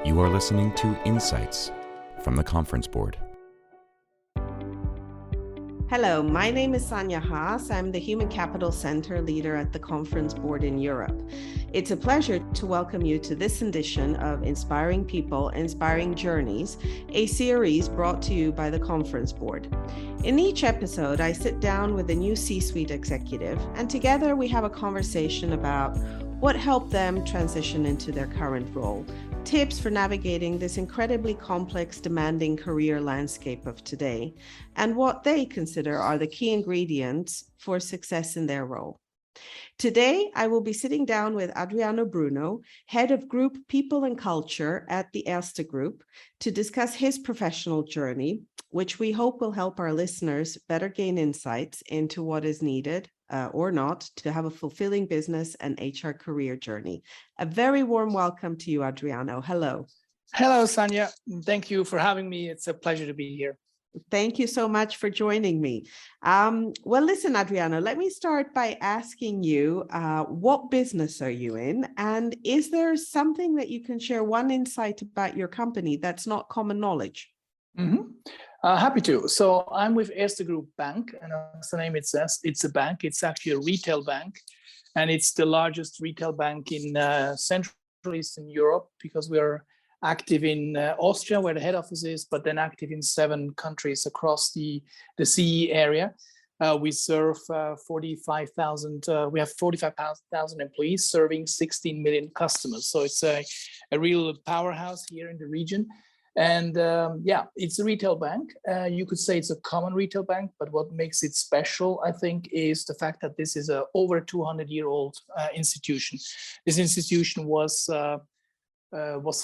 You are listening to Insights from the Conference Board. Hello, my name is Sanja Haas. I'm the Human Capital Center leader at the Conference Board in Europe. It's a pleasure to welcome you to this edition of Inspiring People, Inspiring Journeys, a series brought to you by the Conference Board. In each episode, I sit down with a new C-suite executive, and together we have a conversation about what helped them transition into their current role, tips for navigating this incredibly complex, demanding career landscape of today, and what they consider are the key ingredients for success in their role. Today, I will be sitting down with Adriano Bruno, Head of Group People and Culture at the Erste Group, to discuss his professional journey, which we hope will help our listeners better gain insights into what is needed or not to have a fulfilling business and HR career journey. A very warm welcome to you, Adriano. Hello. Hello, Sanja. Thank you for having me. It's a pleasure to be here. Thank you so much for joining me. Well, listen, Adriano, let me start by asking you, what business are you in? And is there something that you can share, one insight about your company that's not common knowledge? Happy to. So I'm with Erste Group Bank, and as the name it says, it's a bank. It's actually a retail bank, and it's the largest retail bank in Central Eastern Europe because we are active in Austria, where the head office is, but then active in 7 countries across the CE area. We serve 45,000. We have 45,000 employees serving 16 million customers. So it's a real powerhouse here in the region. And it's a retail bank. You could say it's a common retail bank, but what makes it special, I think, is the fact that this is a over 200-year-old institution. This institution was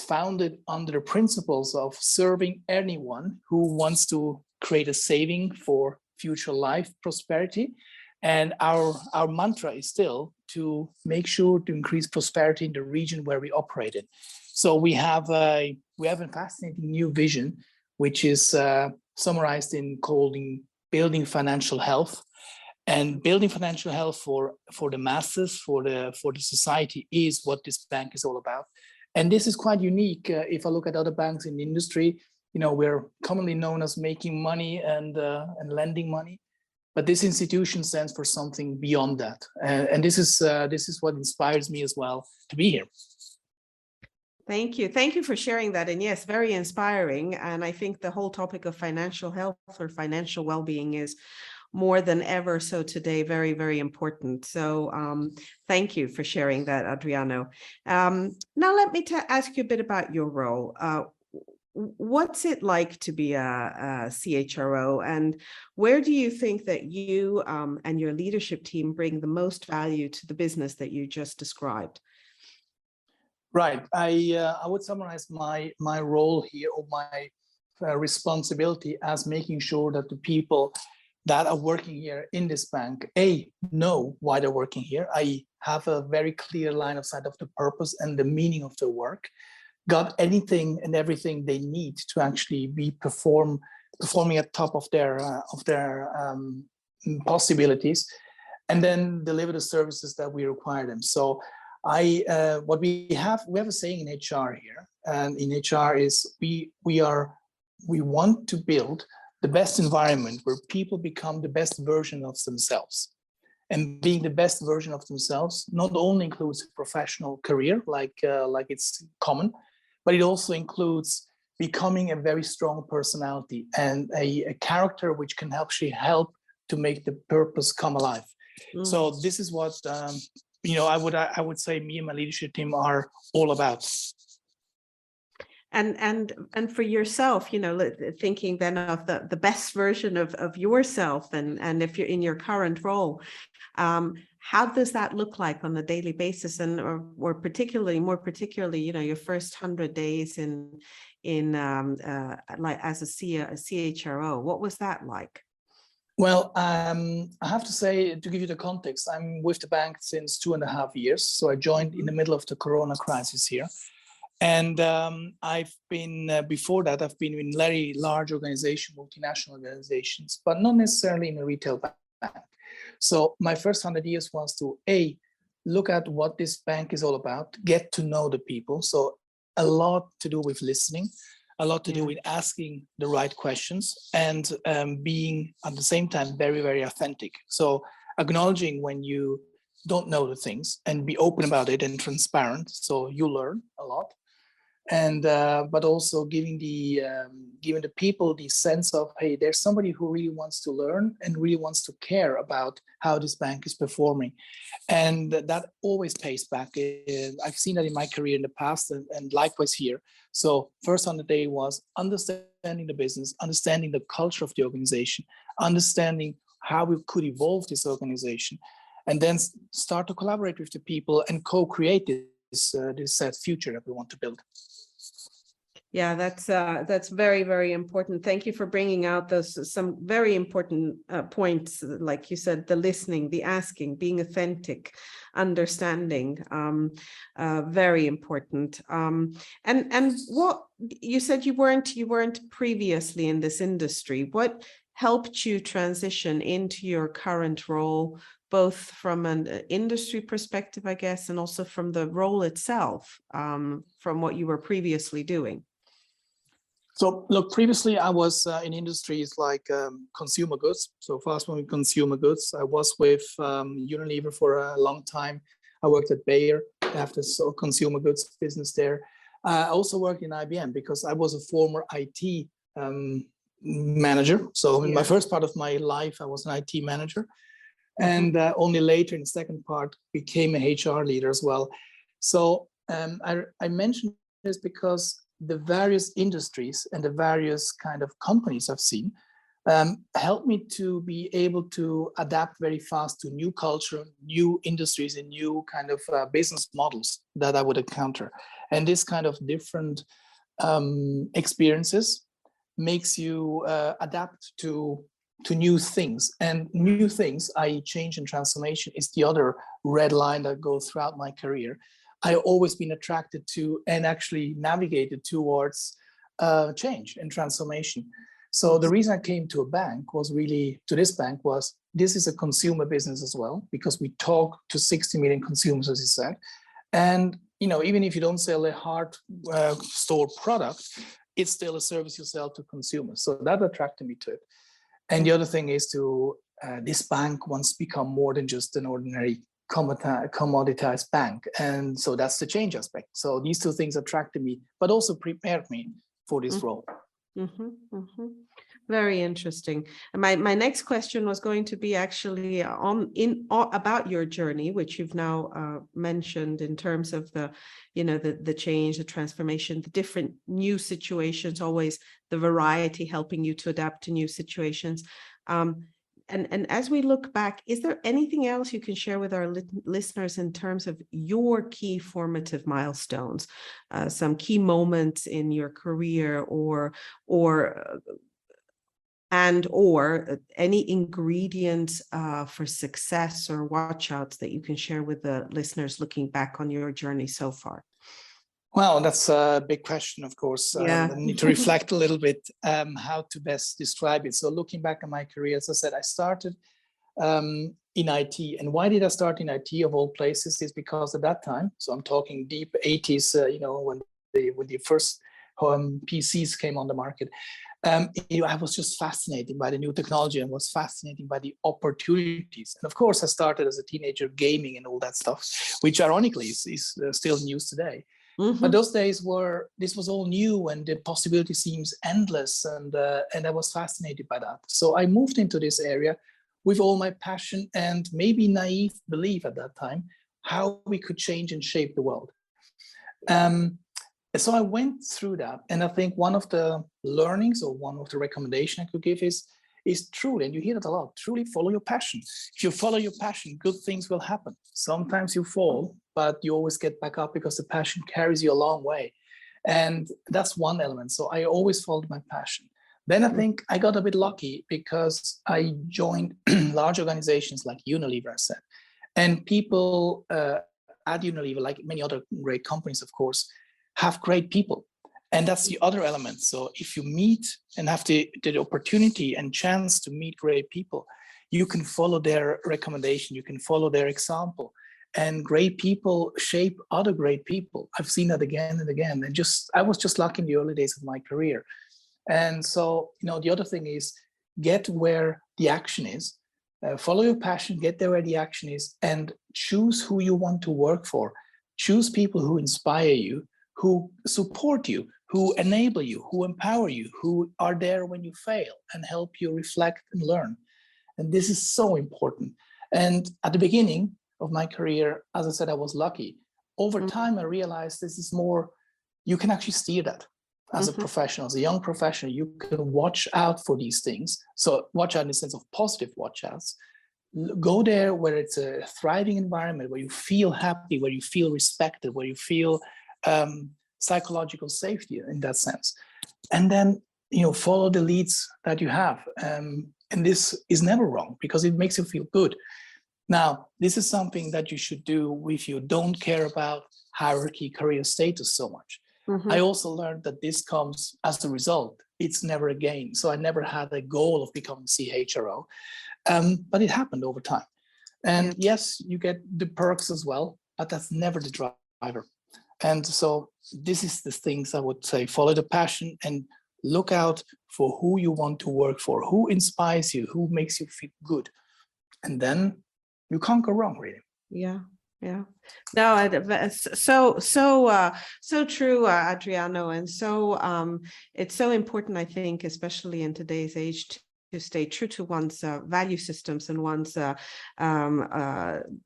founded under the principles of serving anyone who wants to create a saving for future life prosperity. And our mantra is still to make sure to increase prosperity in the region where we operate in. So we have a fascinating new vision, which is summarized in calling building financial health. And building financial health for the masses, for the society, is what this bank is all about. And this is quite unique. If I look at other banks in the industry, we're commonly known as making money and lending money. But this institution stands for something beyond that, and this is what inspires me as well to be here. Thank you for sharing that. And yes, very inspiring. And I think the whole topic of financial health or financial well-being is more than ever so today, very, very important. So thank you for sharing that, Adriano. Now let me ask you a bit about your role. What's it like to be a CHRO, and where do you think that you and your leadership team bring the most value to the business that you just described? Right. I would summarize my role here, or my responsibility, as making sure that the people that are working here in this bank, know why they're working here. I have a very clear line of sight of the purpose and the meaning of their work. Got anything and everything they need to actually be performing at top of their possibilities, and then deliver the services that we require them. So we have a saying in HR here, and in HR is we want to build the best environment where people become the best version of themselves. And being the best version of themselves not only includes a professional career, like it's common, but it also includes becoming a very strong personality and a character which can actually help to make the purpose come alive. So this is what I would say me and my leadership team are all about. And for yourself, thinking then of the best version of yourself, and if you're in your current role, how does that look like on a daily basis, and or more particularly, your first 100 days in like as a CHRO? What was that like? Well, I have to say, to give you the context, I'm with the bank since 2.5 years. So I joined in the middle of the Corona crisis here. And I've been, before that, I've been in very large organizations, multinational organizations, but not necessarily in a retail bank. So my first 100 years was to look at what this bank is all about, get to know the people. So a lot to do with listening, a lot to do with asking the right questions, and being at the same time very, very authentic. So acknowledging when you don't know the things and be open about it and transparent, so you learn a lot. And but also giving the people the sense of, hey, there's somebody who really wants to learn and really wants to care about how this bank is performing, and that always pays back. I've seen that in my career in the past, and likewise here. So first on the day was understanding the business, understanding the culture of the organization, understanding how we could evolve this organization, and then start to collaborate with the people and co-create this future that we want to build. Yeah, that's very, very important. Thank you for bringing out those some very important points, like you said, the listening, the asking, being authentic, understanding, very important. And what you said, you weren't previously in this industry. What helped you transition into your current role, both from an industry perspective, I guess, and also from the role itself, from what you were previously doing? So look, previously I was in industries like consumer goods, so fast-moving consumer goods. I was with Unilever for a long time. I worked at Bayer after consumer goods business there. I also worked in IBM because I was a former IT manager. So in my first part of my life, I was an IT manager. And only later in the second part became a HR leader as well. So I mentioned this because the various industries and the various kind of companies I've seen helped me to be able to adapt very fast to new culture, new industries, and new kind of business models that I would encounter. And this kind of different experiences makes you adapt to new things. And new things, i.e. change and transformation, is the other red line that goes throughout my career. I've always been attracted to and actually navigated towards change and transformation. So the reason I came to this bank was this is a consumer business as well, because we talk to 60 million consumers, as you said. And even if you don't sell a hard store product, it's still a service you sell to consumers. So that attracted me to it. And the other thing is this bank wants to become more than just an ordinary commoditized bank. And so that's the change aspect. So these two things attracted me, but also prepared me for this role. Very interesting. And my next question was going to be actually about your journey, which you've now mentioned in terms of the change, the transformation, the different new situations, always the variety helping you to adapt to new situations. And as we look back, is there anything else you can share with our listeners in terms of your key formative milestones, some key moments in your career, or any ingredients for success or watch-outs that you can share with the listeners looking back on your journey so far? Well, that's a big question, of course. I need to reflect a little bit how to best describe it. So looking back at my career, as I said, I started in IT. And why did I start in IT of all places? Is because at that time, so I'm talking deep 80s, when the first PCs came on the market, I was just fascinated by the new technology and was fascinated by the opportunities. And of course, I started as a teenager gaming and all that stuff, which ironically is still in use today. But those days this was all new and the possibility seems endless, and I was fascinated by that. So I moved into this area with all my passion and maybe naive belief at that time how we could change and shape the world. So I went through that, and I think one of the learnings or one of the recommendations I could give is truly, and you hear that a lot, truly follow your passion. If you follow your passion, good things will happen. Sometimes you fall, but you always get back up because the passion carries you a long way. And that's one element. So I always followed my passion. Then I think I got a bit lucky because I joined large organizations like Unilever, I said. And people at Unilever, like many other great companies, of course, have great people. And that's the other element. So if you meet and have the opportunity and chance to meet great people, you can follow their recommendation, you can follow their example. and great people shape other great people. I've seen that again and again. And I was just lucky in the early days of my career. And so, the other thing is get where the action is, follow your passion, get there where the action is, and choose who you want to work for. Choose people who inspire you, who support you, who enable you, who empower you, who are there when you fail and help you reflect and learn. And this is so important. And at the beginning of my career, as I said, I was lucky. Over time, I realized this is more, you can actually steer that as a professional, as a young professional. You can watch out for these things. So watch out in the sense of positive watch outs. Go there where it's a thriving environment, where you feel happy, where you feel respected, where you feel psychological safety in that sense. And then, follow the leads that you have. And this is never wrong because it makes you feel good. Now, this is something that you should do if you don't care about hierarchy, career status so much. I also learned that this comes as a result. It's never a gain. So I never had a goal of becoming CHRO, but it happened over time. And yes, you get the perks as well, but that's never the driver. And so this is the things I would say: follow the passion and look out for who you want to work for, who inspires you, who makes you feel good. And then you can't go wrong, really. Yeah. No, so true, Adriano. And so it's so important, I think, especially in today's age, to stay true to one's value systems and one's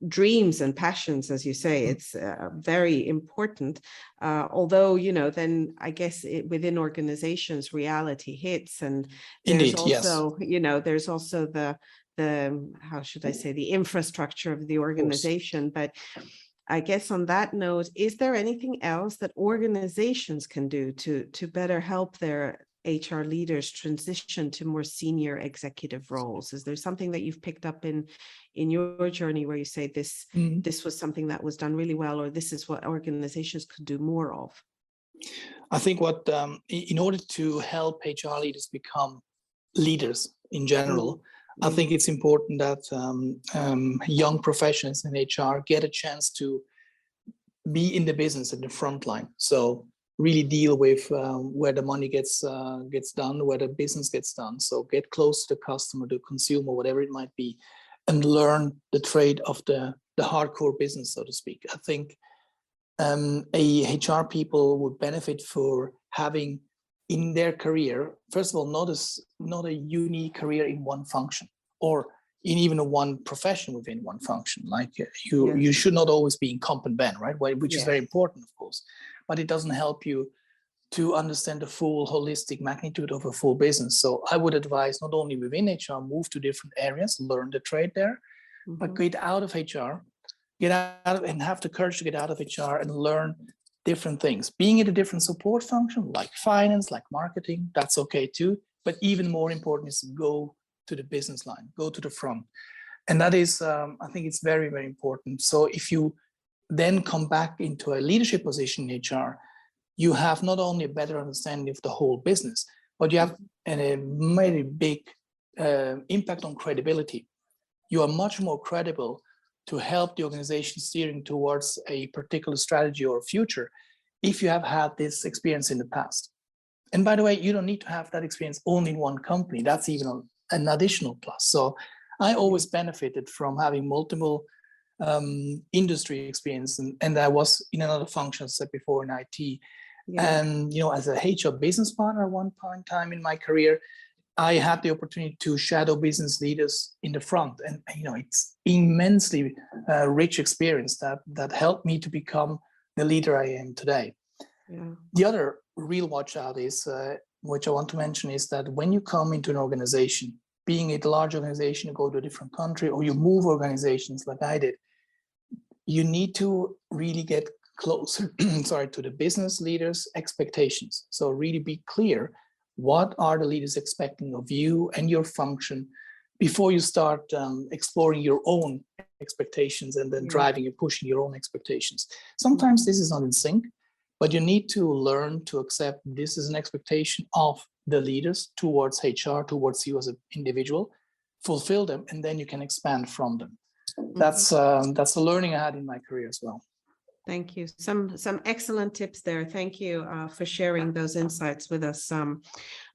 dreams and passions, as you say. It's very important. Although, then I guess within organizations, reality hits, and there's Indeed, also, there's also the how should I say, the infrastructure of the organization. But I guess on that note, is there anything else that organizations can do to better help their HR leaders transition to more senior executive roles? Is there something that you've picked up in your journey where you say this was something that was done really well, or this is what organizations could do more of? I think what in order to help HR leaders become leaders in general, I think it's important that young professionals in HR get a chance to be in the business at the front line. So really deal with where the money gets done, where the business gets done. So get close to the customer, the consumer, whatever it might be, and learn the trade of the hardcore business, so to speak. I think a HR people would benefit for having in their career, first of all, not a unique career in one function, or in even one profession within one function. Like you should not always be in comp and ben, right? Which is very important, of course, but it doesn't help you to understand the full holistic magnitude of a full business. So I would advise not only within HR, move to different areas, learn the trade there, but get out of HR, and have the courage to get out of HR and learn different things. Being in a different support function, like finance, like marketing, that's okay too. But even more important is to go to the business line, go to the front. And that is, I think it's very, very important. So if you then come back into a leadership position in HR, you have not only a better understanding of the whole business, but you have a very big impact on credibility. You are much more credible to help the organization steering towards a particular strategy or future if you have had this experience in the past. And by the way, you don't need to have that experience only in one company. That's even an additional plus. So I always benefited from having multiple industry experience, and I was in another function, as I said before, in IT. And as a HR business partner at one point in time in my career, I had the opportunity to shadow business leaders in the front, and it's immensely rich experience that helped me to become the leader I am today. The other real watch out is, which I want to mention, is that when you come into an organization, being it a large organization, you go to a different country, or you move organizations like I did, you need to really get closer to the business leaders' expectations. So really be clear, what are the leaders expecting of you and your function before you start exploring your own expectations and then driving and pushing your own expectations. Sometimes this is not in sync, but you need to learn to accept this is an expectation of the leaders towards HR, towards you as an individual, fulfill them, and then you can expand from them. that's a learning I had in my career as well. Thank you. Some excellent tips there. Thank you for sharing those insights with us,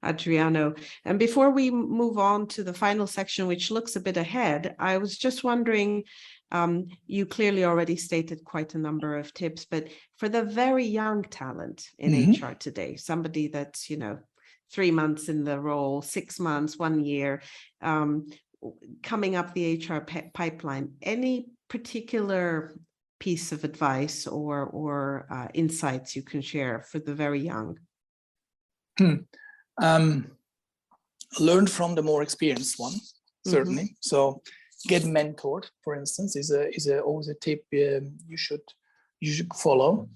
Adriano. And before we move on to the final section, which looks a bit ahead, I was just wondering, you clearly already stated quite a number of tips, but for the very young talent in HR today, somebody that's, 3 months in the role, 6 months, 1 year, coming up the HR pipeline, any particular piece of advice or insights you can share for the very young? Learn from the more experienced one, certainly. So get mentored, for instance, is always a tip you should follow.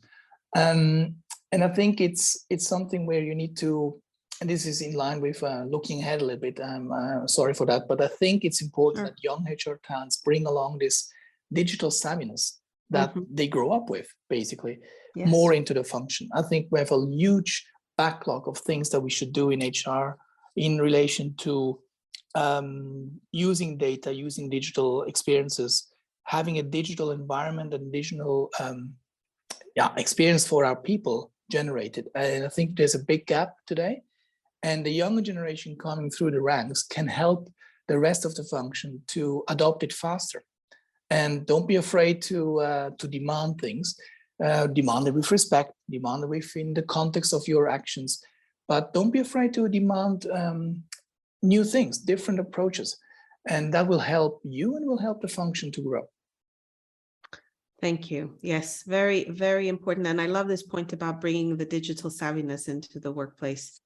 And I think it's something where you need to, and this is in line with looking ahead a little bit. I'm sorry for that, but I think it's important that young HR talents bring along this digital savviness that they grow up with, basically, more into the function. I think we have a huge backlog of things that we should do in HR in relation to using data, using digital experiences, having a digital environment and digital experience for our people generated. And I think there's a big gap today. And the younger generation coming through the ranks can help the rest of the function to adopt it faster. And don't be afraid to demand things. Demand it with respect, demand it within the context of your actions, but don't be afraid to demand new things, different approaches, and that will help you and will help the function to grow. Thank you. Yes, very, very important. And I love this point about bringing the digital savviness into the workplace,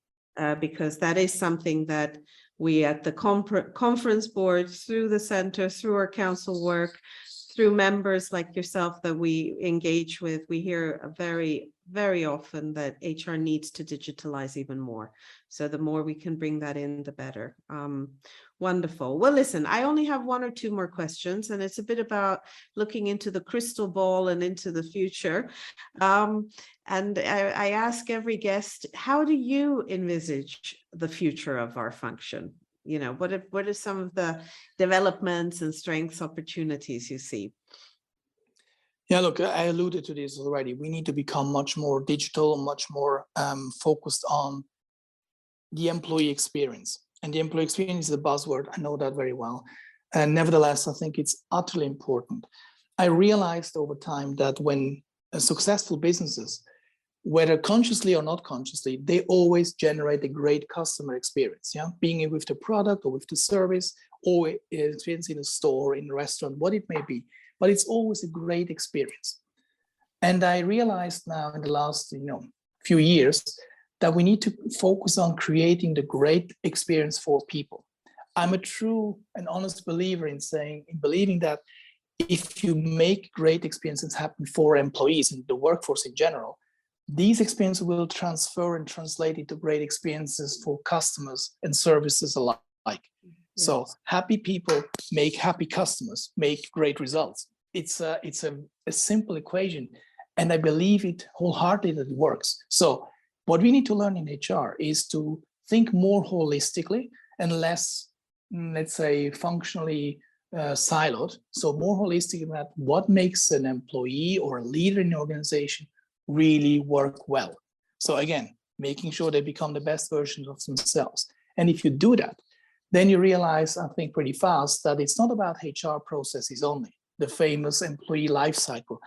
because that is something that we at the conference board, through the center, through our council work, through members like yourself that we engage with, we hear very, very often that HR needs to digitalize even more. So the more we can bring that in, the better. Wonderful. Well, listen, I only have 1 or 2 more questions, and it's a bit about looking into the crystal ball and into the future. And I ask every guest, how do you envisage the future of our function? What are some of the developments and strengths, opportunities you see? Yeah, look, I alluded to this already. We need to become much more digital, much more focused on the employee experience. And the employee experience is a buzzword. I know that very well. And nevertheless, I think it's utterly important. I realized over time that when successful businesses, whether consciously or not consciously, they always generate a great customer experience. Yeah, being it with the product or with the service, or experience in a store, in a restaurant, what it may be. But it's always a great experience. And I realized now in the last few years that we need to focus on creating the great experience for people. I'm a true and honest believer in believing that if you make great experiences happen for employees and the workforce in general, these experiences will transfer and translate into great experiences for customers and services alike. Yes. So happy people make happy customers, make great results. It's a simple equation, and I believe it wholeheartedly that it works. So what we need to learn in HR is to think more holistically and less, let's say, functionally siloed. So more holistic about what makes an employee or a leader in the organization really work well. So again, making sure they become the best versions of themselves. And if you do that, then you realize, I think pretty fast, that it's not about HR processes only, the famous employee life cycle.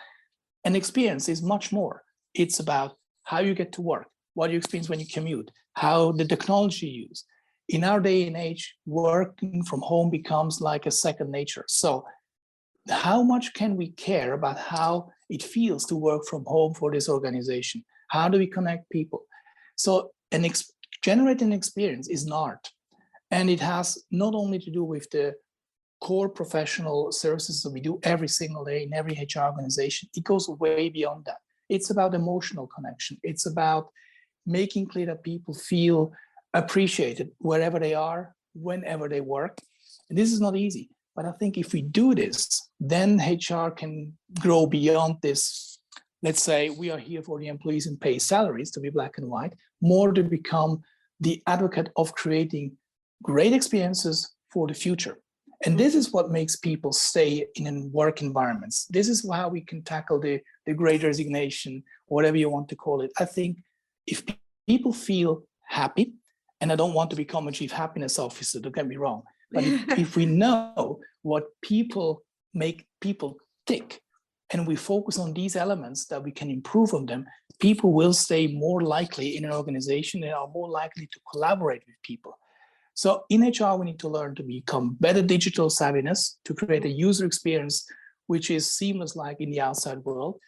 An experience is much more. It's about how you get to work, what you experience when you commute, how the technology you use. In our day and age, working from home becomes like a second nature. So how much can we care about how it feels to work from home for this organization? How do we connect people? So generating an experience is an art. And it has not only to do with the core professional services that we do every single day in every HR organization. It goes way beyond that. It's about emotional connection. It's about making clear that people feel appreciated wherever they are, whenever they work. And this is not easy. But I think if we do this, then HR can grow beyond this. Let's say we are here for the employees and pay salaries, to be black and white, more to become the advocate of creating great experiences for the future. And this is what makes people stay in work environments. This is how we can tackle the great resignation, whatever you want to call it. I think if people feel happy, and I don't want to become a chief happiness officer, don't get me wrong, but if we know what make people tick, and we focus on these elements that we can improve on them, people will stay more likely in an organization and are more likely to collaborate with people. So in HR, we need to learn to become better digital savviness, to create a user experience which is seamless like in the outside world.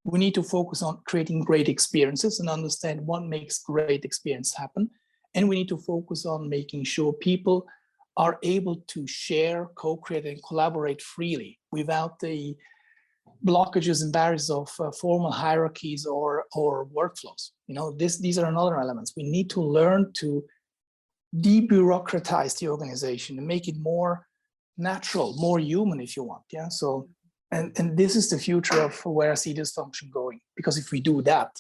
We need to focus on creating great experiences and understand what makes great experience happen. And we need to focus on making sure people are able to share, co-create, and collaborate freely without the blockages and barriers of formal hierarchies or workflows. These are another elements. We need to learn to debureaucratize the organization and make it more natural, more human, if you want. Yeah. So, and this is the future of where I see this function going. Because if we do that,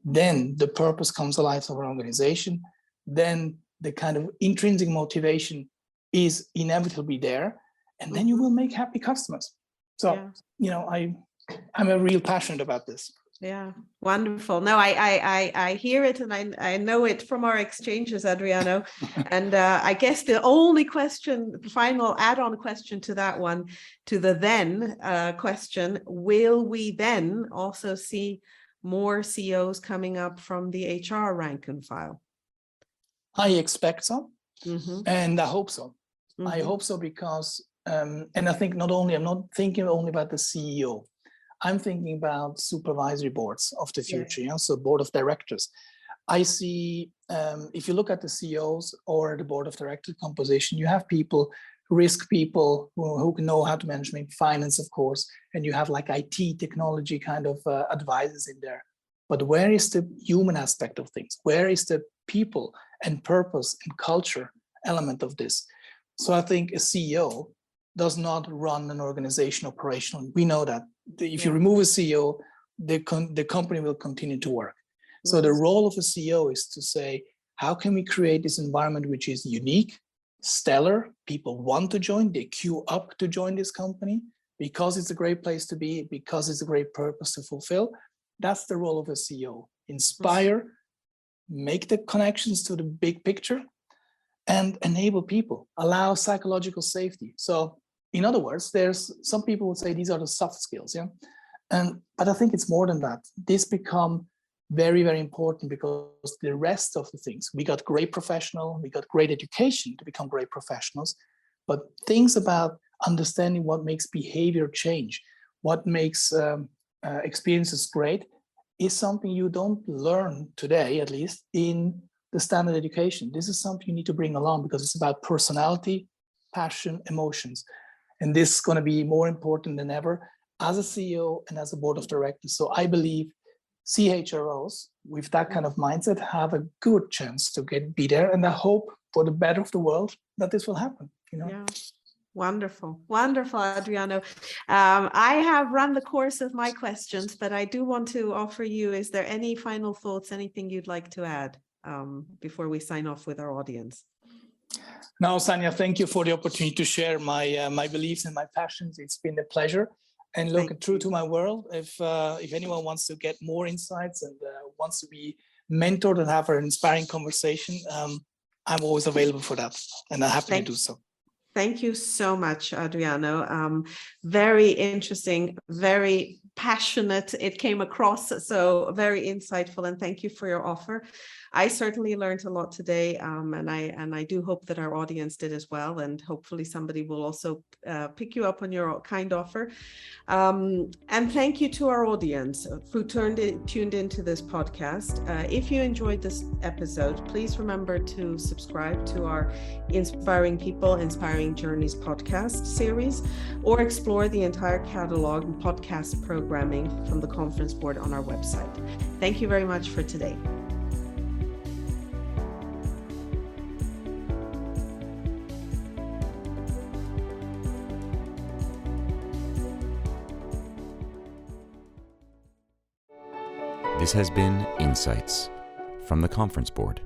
then the purpose comes alive of our organization. Then the kind of intrinsic motivation is inevitably there, and then you will make happy customers. So, I'm a real passionate about this. Yeah, wonderful. No, I hear it, and I know it from our exchanges, Adriano. And I guess the only question, the final add-on question to that one, to the then question, will we then also see more CEOs coming up from the HR rank and file? I expect so, and I hope so. I hope so because, and I think I'm not thinking only about the CEO. I'm thinking about supervisory boards of the future, so board of directors. I see, if you look at the CEOs or the board of director composition, you have people, risk people who can know how to manage finance, of course, and you have like IT technology kind of advisors in there. But where is the human aspect of things? Where is the people and purpose and culture element of this? So I think a CEO does not run an organization operationally. We know that if you remove a CEO, the company will continue to work. So the role of a CEO is to say, how can we create this environment which is unique, stellar, people want to join, they queue up to join this company because it's a great place to be, because it's a great purpose to fulfill. That's the role of a CEO. Inspire, make the connections to the big picture, and enable people, allow psychological safety. So in other words, there's some people would say these are the soft skills, but I think it's more than that. This become very, very important because the rest of the things, we got great professional, we got great education to become great professionals, but things about understanding what makes behavior change, what makes experiences great, is something you don't learn today, at least in the standard education. This is something you need to bring along because it's about personality, passion, emotions. And this is going to be more important than ever as a CEO and as a board of directors. So I believe CHROs with that kind of mindset have a good chance to be there. And I hope for the better of the world that this will happen. Yeah. Wonderful. Wonderful, Adriano. I have run the course of my questions, but I do want to offer you, is there any final thoughts, anything you'd like to add before we sign off with our audience? No, Sanja, thank you for the opportunity to share my beliefs and my passions. It's been a pleasure. And look, true to my world, if anyone wants to get more insights and wants to be mentored and have an inspiring conversation, I'm always available for that. And I'm happy to do so. Thank you so much, Adriano. Very interesting, very passionate. It came across, so very insightful, and thank you for your offer. I certainly learned a lot today, and I do hope that our audience did as well, and hopefully somebody will also pick you up on your kind offer. And thank you to our audience who tuned into this podcast. If you enjoyed this episode, please remember to subscribe to our Inspiring People, Inspiring Journeys podcast series, or explore the entire catalog and podcast programming from the Conference Board on our website. Thank you very much for today. This has been Insights from the Conference Board.